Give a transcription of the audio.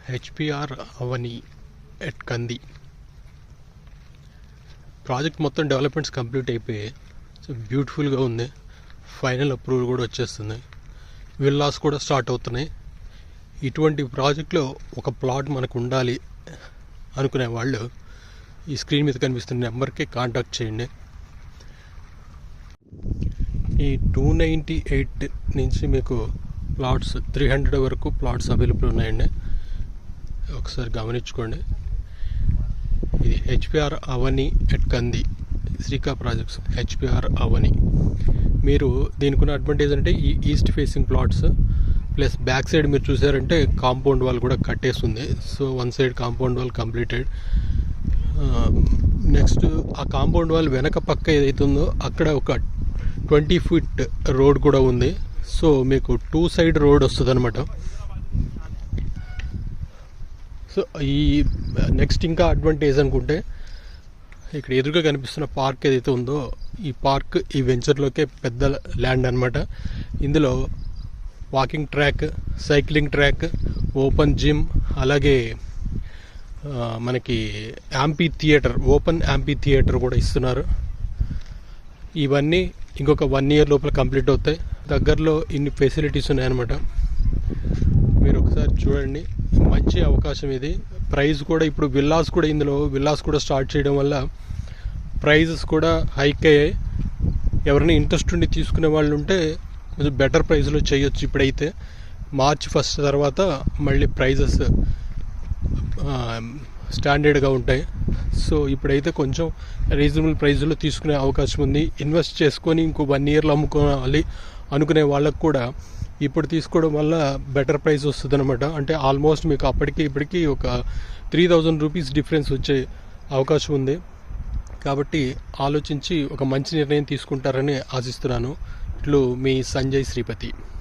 HPR Avani at కంది project మొత్తం developments complete అయిపోయాయి. సో బ్యూటిఫుల్గా ఉంది. ఫైనల్ అప్రూవల్ కూడా వచ్చేస్తుంది. విల్లాస్ కూడా స్టార్ట్ అవుతున్నాయి. ఇటువంటి ప్రాజెక్ట్లో ఒక ప్లాట్ మనకు ఉండాలి అనుకునే వాళ్ళు ఈ స్క్రీన్ మీద కనిపిస్తున్న నెంబర్కి కాంటాక్ట్ చేయండి. ఈ 298 నుంచి మీకు ప్లాట్స్ 300 వరకు ప్లాట్స్ అవైలబుల్ ఉన్నాయండి. ఒకసారి గమనించుకోండి. ఇది హెచ్పిఆర్ అవని ఎట్ కంది శ్రీకా ప్రాజెక్ట్స్. హెచ్పిఆర్ అవని మీరు దీనికి ఉన్న అడ్వాంటేజ్ అంటే ఈ east facing plots plus back side మీరు చూసారంటే కాంపౌండ్ వాల్ కూడా కట్టేస్తుంది. So one side compound wall completed. Next ఆ కాంపౌండ్ వాల్ వెనక పక్క ఏదైతే ఉందో అక్కడ ఒక 20 ఫీట్ రోడ్ కూడా ఉంది. సో మీకు 2 సైడ్ రోడ్ వస్తుంది అనమాట. సో ఈ నెక్స్ట్ ఇంకా అడ్వాంటేజ్ అనుకుంటే ఇక్కడ ఎదురుగా కనిపిస్తున్న పార్క్ ఏదైతే ఉందో ఈ పార్క్ ఈ వెంచర్లోకే పెద్ద ల్యాండ్ అనమాట. ఇందులో walking track, cycling track, open gym, అలాగే మనకి యాంపీ థియేటర్, ఓపెన్ యాంపీ థియేటర్ కూడా ఇస్తున్నారు. ఇవన్నీ ఇంకొక 1 year లోపల కంప్లీట్ అవుతాయి. దగ్గరలో ఇన్ని ఫెసిలిటీస్ ఉన్నాయన్నమాట. మీరు ఒకసారి చూడండి, మంచి అవకాశం ఇది. ప్రైస్ కూడా ఇప్పుడు ఇందులో విల్లాస్ కూడా స్టార్ట్ చేయడం వల్ల ప్రైజెస్ కూడా హైక్ అయ్యాయి. ఎవరైనా ఇంట్రెస్ట్ ఉండి తీసుకునే వాళ్ళు ఉంటే కొంచెం బెటర్ ప్రైస్లో చేయొచ్చు. ఇప్పుడైతే March 1 తర్వాత మళ్ళీ ప్రైజెస్ స్టాండర్డ్గా ఉంటాయి. సో ఇప్పుడైతే కొంచెం రీజనబుల్ ప్రైస్లో తీసుకునే అవకాశం ఉంది. ఇన్వెస్ట్ చేసుకొని ఇంకో 1 yearలో అమ్ముకోవాలి అనుకునే వాళ్ళకు కూడా ఇప్పుడు తీసుకోవడం వల్ల బెటర్ ప్రైస్ వస్తుంది అనమాట. అంటే ఆల్మోస్ట్ మీకు అప్పటికి ఇప్పటికీ ఒక 3000 రూపీస్ డిఫరెన్స్ వచ్చే అవకాశం ఉంది. కాబట్టి ఆలోచించి ఒక మంచి నిర్ణయం తీసుకుంటారని ఆశిస్తున్నాను. ఇట్లు మీ సంజయ్ శ్రీపతి.